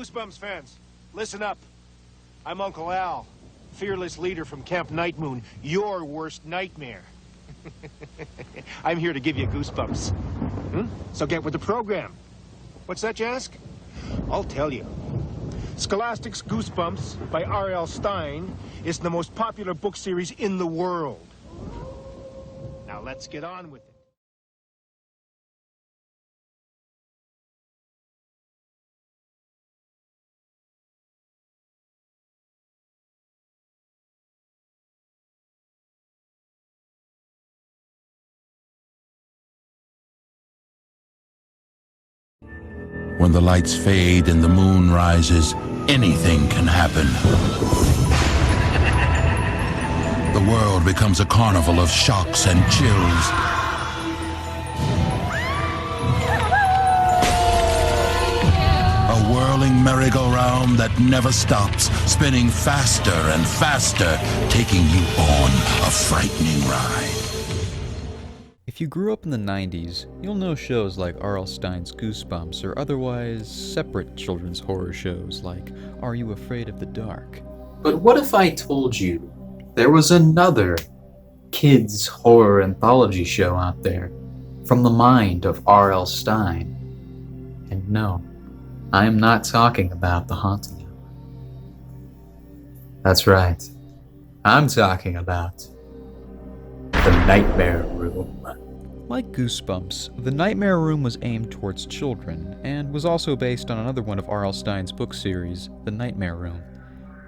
Goosebumps fans, listen up. I'm Uncle Al, fearless leader from Camp Nightmoon, your worst nightmare. I'm here to give you goosebumps. So get with the program. What's that, you ask? I'll tell you. Scholastic's Goosebumps by R.L. Stine is the most popular book series in the world. Now let's get on with it. When the lights fade and the moon rises, anything can happen. The world becomes a carnival of shocks and chills. A whirling merry-go-round that never stops, spinning faster and faster, taking you on a frightening ride. If you grew up in the 90s, you'll know shows like R.L. Stine's Goosebumps or otherwise separate children's horror shows like Are You Afraid of the Dark? But what if I told you there was another kids' horror anthology show out there from the mind of R.L. Stine? And no, I am not talking about The Haunting Hour. That's right, I'm talking about The Nightmare Room. Like Goosebumps, The Nightmare Room was aimed towards children, and was also based on another one of R.L. Stine's book series, The Nightmare Room.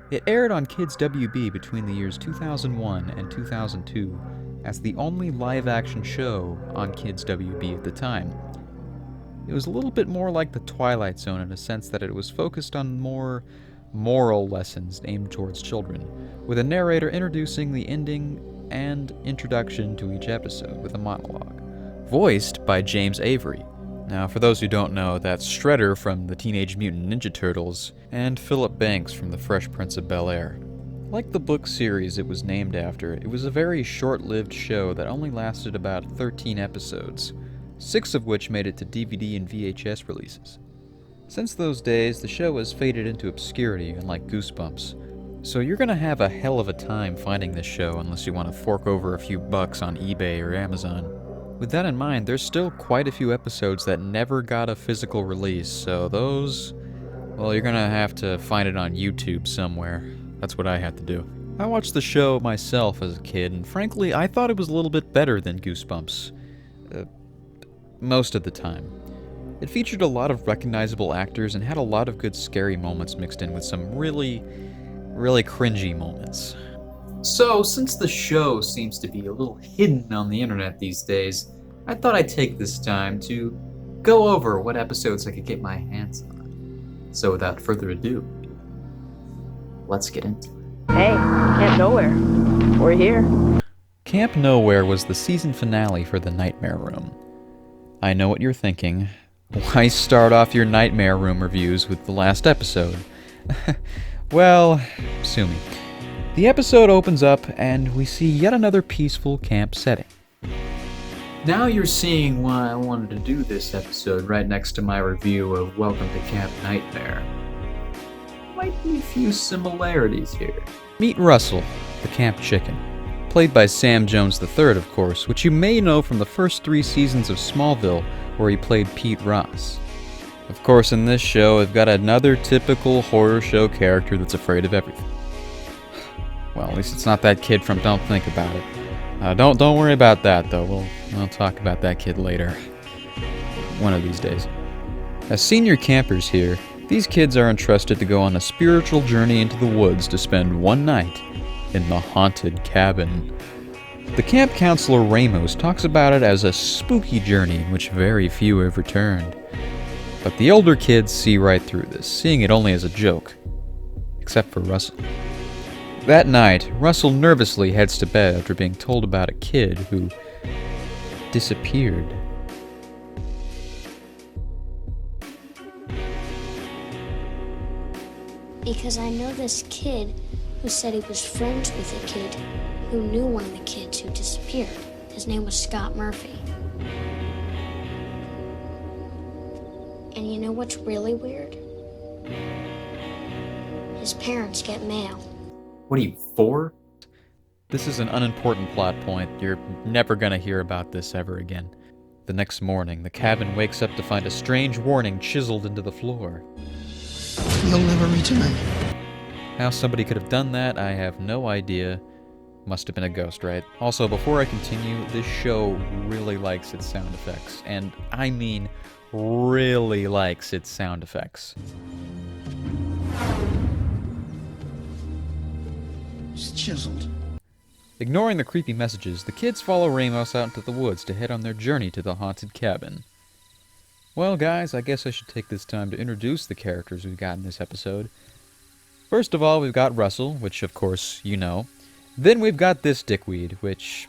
It aired on Kids WB between the years 2001 and 2002 as the only live-action show on Kids WB at the time. It was a little bit more like The Twilight Zone in a sense that it was focused on more moral lessons aimed towards children, with a narrator introducing the ending and introduction to each episode with a monologue, voiced by James Avery. Now, for those who don't know, that's Shredder from the Teenage Mutant Ninja Turtles and Philip Banks from The Fresh Prince of Bel-Air. Like the book series it was named after, it was a very short-lived show that only lasted about 13 episodes, 6 of which made it to DVD and VHS releases. Since those days, the show has faded into obscurity, unlike Goosebumps, so you're gonna have a hell of a time finding this show unless you want to fork over a few bucks on eBay or Amazon. With that in mind, there's still quite a few episodes that never got a physical release, so those, well, you're gonna have to find it on YouTube somewhere. That's what I had to do. I watched the show myself as a kid, and frankly, I thought it was a little bit better than Goosebumps. Most of the time. It featured a lot of recognizable actors and had a lot of good scary moments mixed in with some really cringy moments. So, since the show seems to be a little hidden on the internet these days, I thought I'd take this time to go over what episodes I could get my hands on. So without further ado, let's get into it. Hey, Camp Nowhere. We're here. Camp Nowhere was the season finale for The Nightmare Room. I know what you're thinking. Why start off your Nightmare Room reviews with the last episode? Well, sue me. The episode opens up and we see yet another peaceful camp setting. Now you're seeing why I wanted to do this episode right next to my review of Welcome to Camp Nightmare. Might be a few similarities here. Meet Russell, the camp chicken. Played by Sam Jones III, of course, which you may know from the first 3 seasons of Smallville, where he played Pete Ross. Of course, in this show, we've got another typical horror show character that's afraid of everything. Well, at least it's not that kid from Don't Think About It. Don't worry about that, though. We'll talk about that kid later. One of these days. As senior campers here, these kids are entrusted to go on a spiritual journey into the woods to spend one night in the haunted cabin. The camp counselor Ramos talks about it as a spooky journey in which very few have returned. But the older kids see right through this, seeing it only as a joke. Except for Russell. That night, Russell nervously heads to bed after being told about a kid who disappeared. Because I know this kid who said he was friends with a kid who knew one of the kids who disappeared. His name was Scott Murphy. And you know what's really weird? his parents get mail. What are you, 4? This is an unimportant plot point. You're never gonna hear about this ever again. The next morning, the cabin wakes up to find a strange warning chiseled into the floor. You'll never return. How somebody could have done that, I have no idea. Must have been a ghost, right? Also, before I continue, this show really likes its sound effects. And I mean really likes its sound effects. It's chiseled. Ignoring the creepy messages, the kids follow Ramos out into the woods to head on their journey to the haunted cabin. Well, guys, I guess I should take this time to introduce the characters we've got in this episode. First of all, we've got Russell, which of course you know. Then we've got this dickweed, which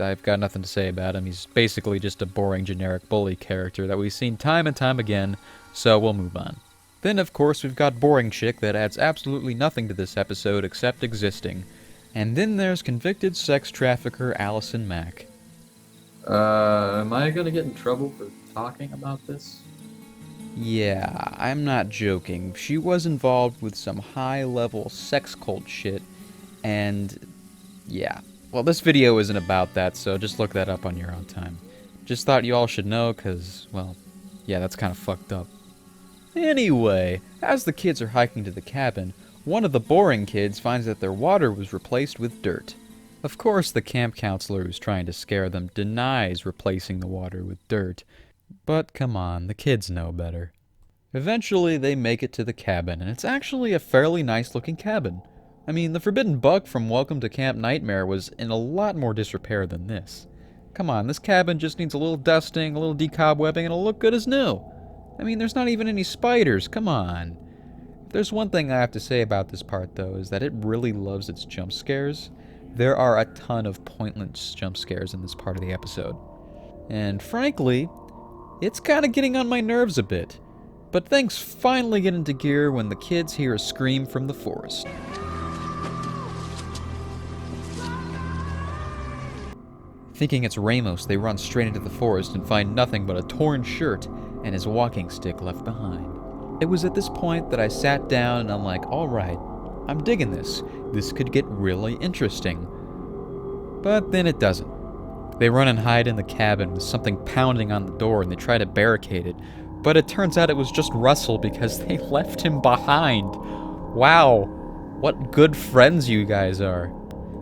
I've got nothing to say about him. He's basically just a boring generic bully character that we've seen time and time again, so we'll move on. Then, of course, we've got Boring Chick that adds absolutely nothing to this episode except existing. And then there's convicted sex trafficker Allison Mack. Am I gonna get in trouble for talking about this? Yeah, I'm not joking. She was involved with some high-level sex cult shit, and yeah. Well, this video isn't about that, so just look that up on your own time. Just thought you all should know, cause, well, yeah, that's kind of fucked up. Anyway, as the kids are hiking to the cabin, one of the boring kids finds that their water was replaced with dirt. Of course, the camp counselor who's trying to scare them denies replacing the water with dirt. But come on, the kids know better. Eventually, they make it to the cabin, and it's actually a fairly nice-looking cabin. I mean, the forbidden buck from Welcome to Camp Nightmare was in a lot more disrepair than this. Come on, this cabin just needs a little dusting, a little decobwebbing, and it'll look good as new. I mean, there's not even any spiders, come on. If there's one thing I have to say about this part, though, is that it really loves its jump scares. There are a ton of pointless jump scares in this part of the episode. And frankly, it's kind of getting on my nerves a bit. But things finally get into gear when the kids hear a scream from the forest. Thinking it's Ramos, they run straight into the forest and find nothing but a torn shirt and his walking stick left behind. It was at this point that I sat down and I'm like, alright, I'm digging this. This could get really interesting. But then it doesn't. They run and hide in the cabin with something pounding on the door and they try to barricade it. But it turns out it was just Russell because they left him behind. Wow, what good friends you guys are.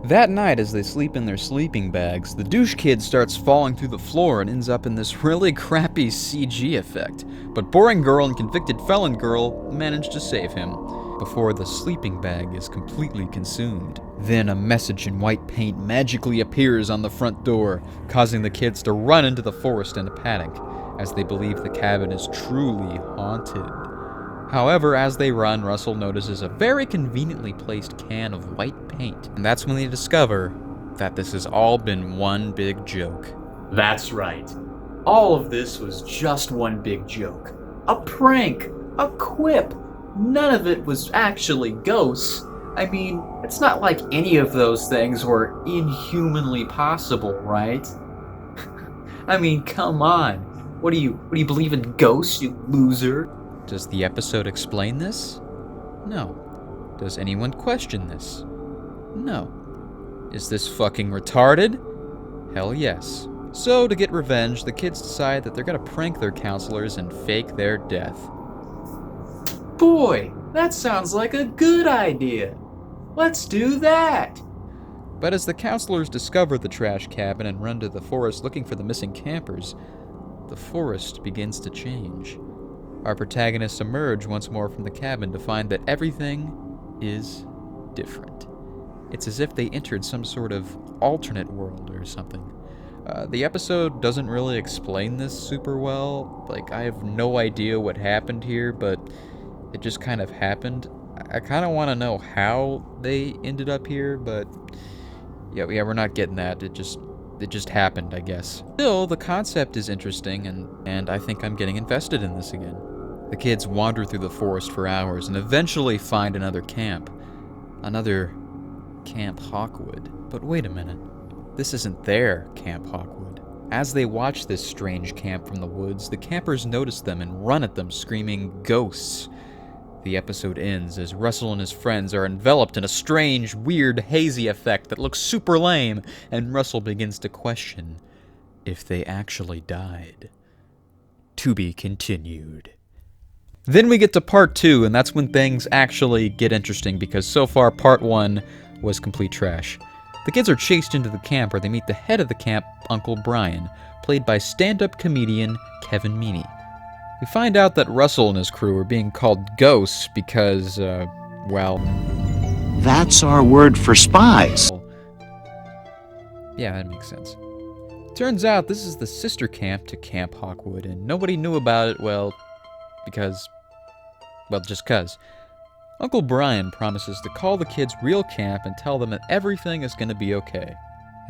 That night, as they sleep in their sleeping bags, the douche kid starts falling through the floor and ends up in this really crappy CG effect. But Boring Girl and Convicted Felon Girl manage to save him before the sleeping bag is completely consumed. Then a message in white paint magically appears on the front door, causing the kids to run into the forest in a panic, as they believe the cabin is truly haunted. However, as they run, Russell notices a very conveniently placed can of white paint, and that's when they discover that this has all been one big joke. That's right. All of this was just one big joke. A prank. A quip. None of it was actually ghosts. I mean, it's not like any of those things were inhumanly possible, right? I mean, come on. What do you believe in ghosts, you loser? Does the episode explain this? No. Does anyone question this? No. Is this fucking retarded? Hell yes. So, to get revenge, the kids decide that they're gonna prank their counselors and fake their death. Boy, that sounds like a good idea. Let's do that. But as the counselors discover the trash cabin and run to the forest looking for the missing campers, the forest begins to change. Our protagonists emerge once more from the cabin to find that everything is different. It's as if they entered some sort of alternate world or something. The episode doesn't really explain this super well. Like, I have no idea what happened here, but it just kind of happened. I kind of want to know how they ended up here, but yeah, we're not getting that. It just happened, I guess. Still, the concept is interesting, and I think I'm getting invested in this again. The kids wander through the forest for hours and eventually find another camp. Another Camp Hawkwood. But wait a minute. This isn't their Camp Hawkwood. As they watch this strange camp from the woods, the campers notice them and run at them, screaming, "Ghosts!" The episode ends as Russell and his friends are enveloped in a strange, weird, hazy effect that looks super lame, and Russell begins to question if they actually died. To be continued. Then we get to part 2, and that's when things actually get interesting, because so far part 1 was complete trash. The kids are chased into the camp where they meet the head of the camp, Uncle Brian, played by stand-up comedian Kevin Meaney. We find out that Russell and his crew are being called ghosts because, well... That's our word for spies. Yeah, that makes sense. Turns out this is the sister camp to Camp Hawkwood, and nobody knew about it, well, just 'cause. Uncle Brian promises to call the kids' real camp and tell them that everything is going to be okay.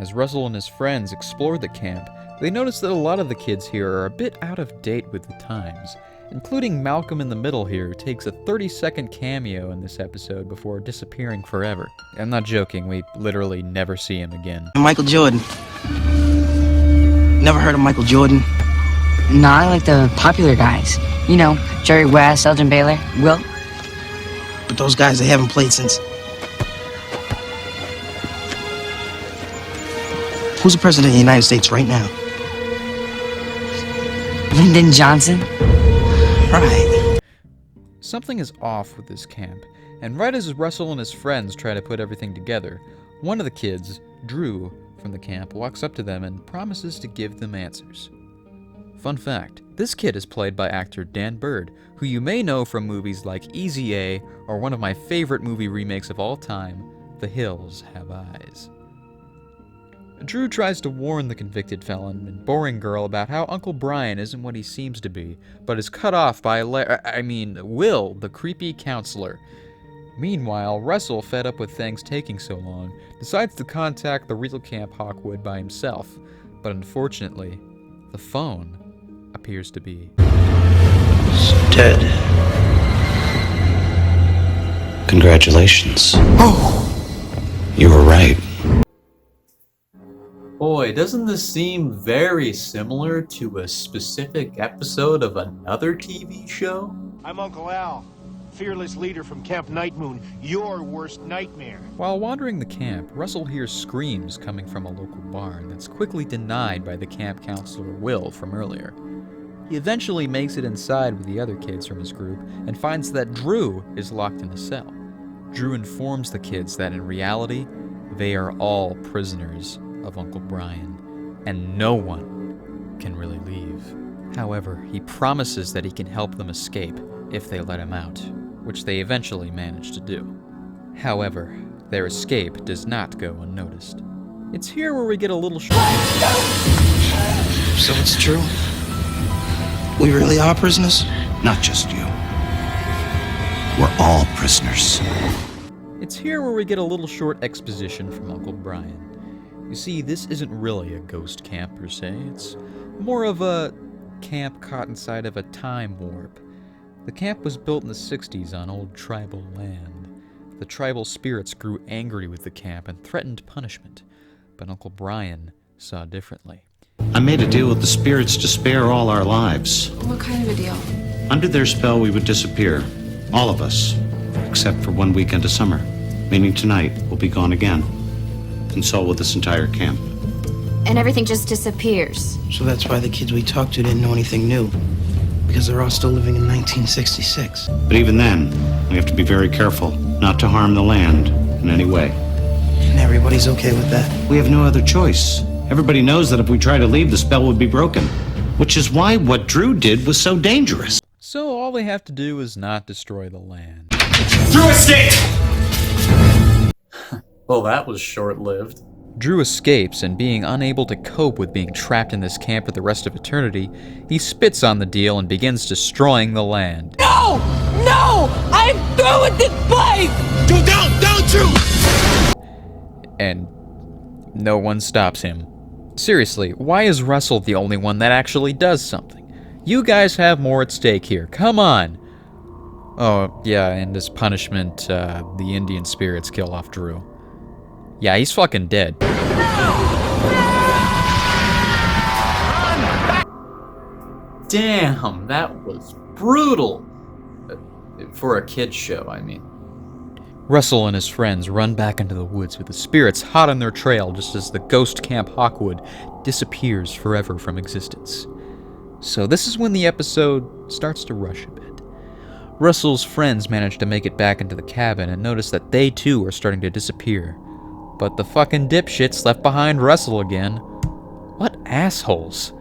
As Russell and his friends explore the camp, they notice that a lot of the kids here are a bit out of date with the times, including Malcolm in the Middle here, who takes a 30-second cameo in this episode before disappearing forever. I'm not joking, we literally never see him again. Michael Jordan. Never heard of Michael Jordan? No, I like the popular guys. You know, Jerry West, Elgin Baylor, Wilt. But those guys, they haven't played since... Who's the president of the United States right now? Lyndon Johnson. Right. Something is off with this camp, and right as Russell and his friends try to put everything together, one of the kids, Drew, from the camp, walks up to them and promises to give them answers. Fun fact, this kid is played by actor Dan Bird, who you may know from movies like Easy A or one of my favorite movie remakes of all time, The Hills Have Eyes. Drew tries to warn the convicted felon and boring girl about how Uncle Brian isn't what he seems to be, but is cut off by Will, the creepy counselor. Meanwhile, Russell, fed up with things taking so long, decides to contact the real Camp Hawkwood by himself, but unfortunately, the phone appears to be Dead. Congratulations. You were right. Boy, doesn't this seem very similar to a specific episode of another TV show? I'm Uncle Al, fearless leader from Camp Nightmoon, your worst nightmare. While wandering the camp, Russell hears screams coming from a local bar that's quickly denied by the camp counselor Will from earlier. He eventually makes it inside with the other kids from his group and finds that Drew is locked in a cell. Drew informs the kids that in reality, they are all prisoners of Uncle Brian, and no one can really leave. However, he promises that he can help them escape if they let him out, which they eventually manage to do. However, their escape does not go unnoticed. It's here where we get a little So it's true? We really are prisoners? Not just you. We're all prisoners. It's here where we get a little short exposition from Uncle Brian. You see, this isn't really a ghost camp per se, it's more of a camp caught inside of a time warp. The camp was built in the 60s on old tribal land. The tribal spirits grew angry with the camp and threatened punishment, but Uncle Brian saw differently. I made a deal with the spirits to spare all our lives. What kind of a deal? Under their spell, we would disappear. All of us. Except for 1 weekend of summer. Meaning tonight, we'll be gone again. And so will this entire camp. And everything just disappears. So that's why the kids we talked to didn't know anything new. Because they're all still living in 1966. But even then, we have to be very careful not to harm the land in any way. And everybody's okay with that? We have no other choice. Everybody knows that if we try to leave, the spell would be broken. Which is why what Drew did was so dangerous. So all they have to do is not destroy the land. Drew escaped! Well, that was short-lived. Drew escapes, and being unable to cope with being trapped in this camp for the rest of eternity, he spits on the deal and begins destroying the land. No! No! I'm through with this place! Don't, Drew! And no one stops him. Seriously, why is Russell the only one that actually does something? You guys have more at stake here, come on! Oh, yeah, and as punishment, the Indian spirits kill off Drew. Yeah, he's fucking dead. Damn, that was brutal. For a kid's show, I mean. Russell and his friends run back into the woods with the spirits hot on their trail just as the ghost camp Hawkwood disappears forever from existence. So this is when the episode starts to rush a bit. Russell's friends manage to make it back into the cabin and notice that they too are starting to disappear. But the fucking dipshits left behind Russell again. What assholes.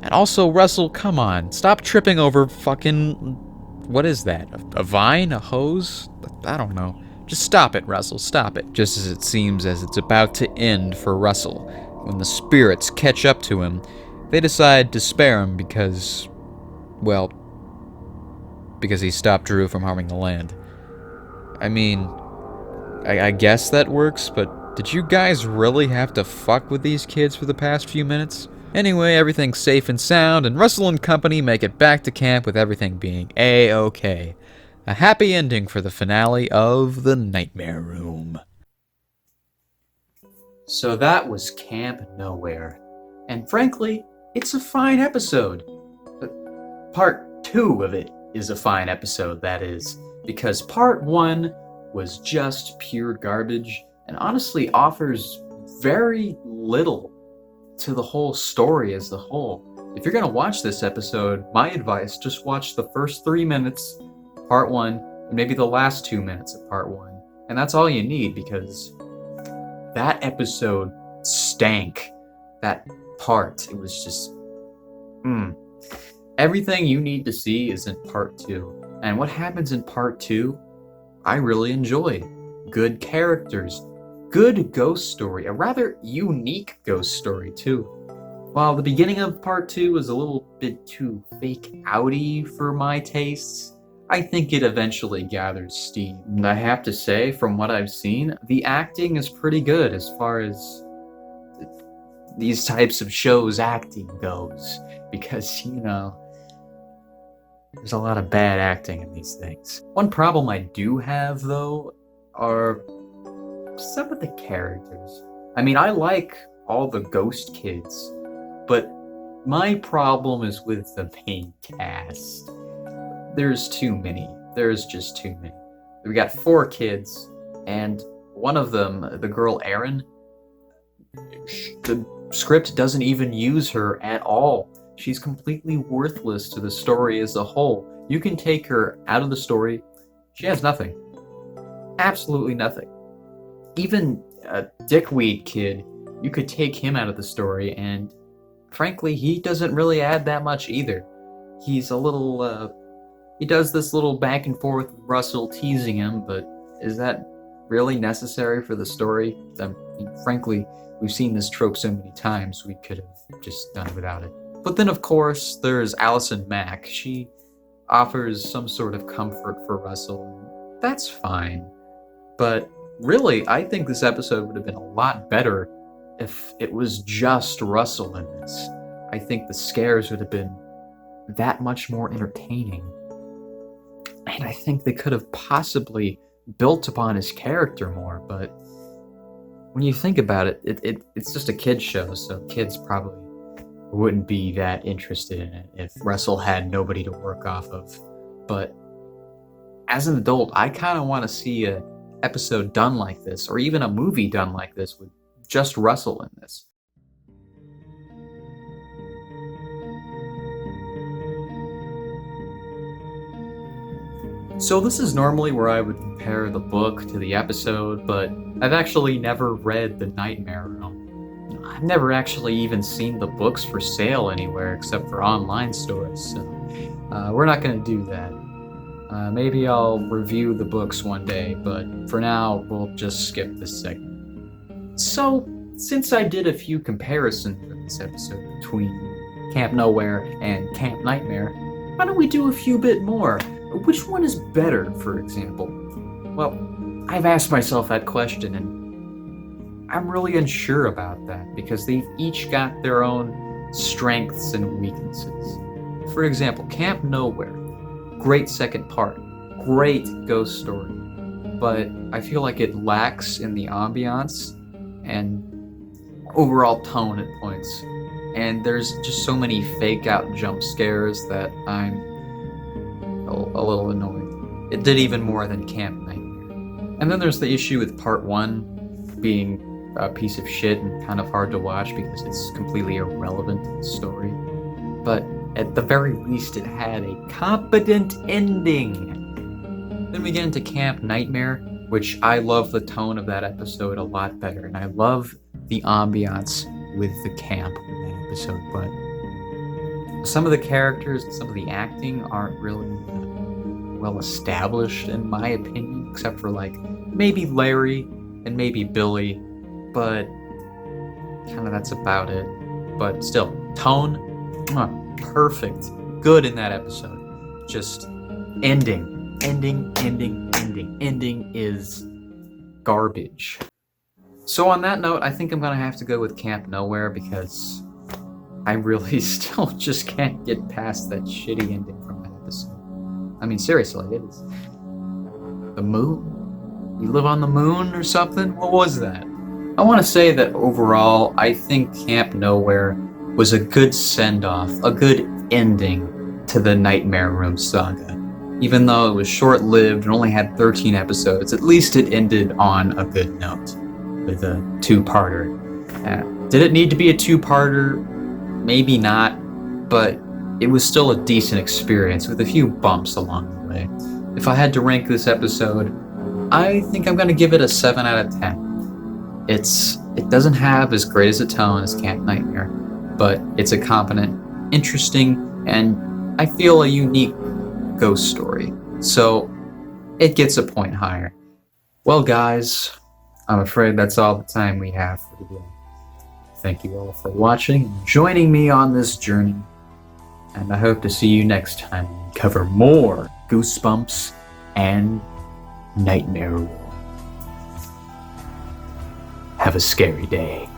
And also, Russell, come on, stop tripping over fucking... What is that? A vine? A hose? I don't know. Just stop it, Russell, stop it. Just as it seems as it's about to end for Russell, when the spirits catch up to him, they decide to spare him because, well, because he stopped Drew from harming the land. I mean, I guess that works, but did you guys really have to fuck with these kids for the past few minutes? Anyway, everything's safe and sound, and Russell and company make it back to camp with everything being A-okay. A happy ending for the finale of The Nightmare Room. So that was Camp Nowhere. And frankly, it's a fine episode. But part 2 of it is a fine episode, that is. Because part 1 was just pure garbage and honestly offers very little to the whole story as a whole. If you're gonna watch this episode, my advice, just watch the first 3 minutes, part 1, and maybe the last 2 minutes of part 1. And that's all you need, because that episode stank. That part, it was just... Everything you need to see is in part 2. And what happens in part 2, I really enjoyed. Good characters, good ghost story, a rather unique ghost story too. While the beginning of part 2 was a little bit too fake-outy for my tastes, I think it eventually gathers steam. And I have to say, from what I've seen, the acting is pretty good as far as these types of shows acting goes. Because, you know, there's a lot of bad acting in these things. One problem I do have, though, are some of the characters. I mean, I like all the ghost kids, but my problem is with the main cast. There's too many. There's just too many. We got 4 kids, and one of them, the girl Erin, the script doesn't even use her at all. She's completely worthless to the story as a whole. You can take her out of the story, she has nothing. Absolutely nothing. Even a dickweed kid, you could take him out of the story, and frankly, he doesn't really add that much either. He's a little, he does this little back and forth with Russell teasing him, but is that really necessary for the story? I mean, frankly, we've seen this trope so many times, we could have just done without it. But then, of course, there's Allison Mack. She offers some sort of comfort for Russell. That's fine. But really, I think this episode would have been a lot better if it was just Russell in this. I think the scares would have been that much more entertaining. And I think they could have possibly built upon his character more, but when you think about it, it's just a kid's show, so kids probably wouldn't be that interested in it if Russell had nobody to work off of. But as an adult, I kind of want to see an episode done like this, or even a movie done like this with just Russell in this. So this is normally where I would compare the book to the episode, but I've actually never read The Nightmare Room. I've never actually even seen the books for sale anywhere except for online stores, so we're not going to do that. Maybe I'll review the books one day, but for now, we'll just skip this segment. So, since I did a few comparisons in this episode between Camp Nowhere and Camp Nightmare, why don't we do a few bit more? Which one is better, for example? Well, I've asked myself that question, and I'm really unsure about that, because they've each got their own strengths and weaknesses. For example, Camp Nowhere, great second part, great ghost story, but I feel like it lacks in the ambiance and overall tone at points. And there's just so many fake out jump scares that I'm a little annoyed. it did even more than Camp Nightmare. And then there's the issue with part 1 being a piece of shit and kind of hard to watch because it's completely irrelevant to the story. But at the very least, it had a competent ending. Then we get into Camp Nightmare, which I love the tone of that episode a lot better, and I love the ambiance with the camp in that episode, but some of the characters and some of the acting aren't really well established in my opinion, except for like maybe Larry and maybe Billy, but kind of that's about it. But still, tone, perfect, good in that episode. Just ending is garbage. So on that note, I think I'm gonna have to go with Camp Nowhere because I really still just can't get past that shitty ending from that episode. I mean, seriously, it is. The moon? You live on the moon or something? What was that? I want to say that overall, I think Camp Nowhere was a good send-off, a good ending to the Nightmare Room saga. Even though it was short-lived and only had 13 episodes, at least it ended on a good note with a two-parter. Did it need to be a two-parter? Maybe not, but it was still a decent experience with a few bumps along the way. If I had to rank this episode, I think I'm going to give it a 7 out of 10. It doesn't have as great as a tone as Camp Nightmare, but it's a competent, interesting, and I feel a unique ghost story. So it gets a point higher. Well, guys, I'm afraid that's all the time we have for today. Thank you all for watching and joining me on this journey. And I hope to see you next time and cover more Goosebumps and Nightmare Room. Have a scary day.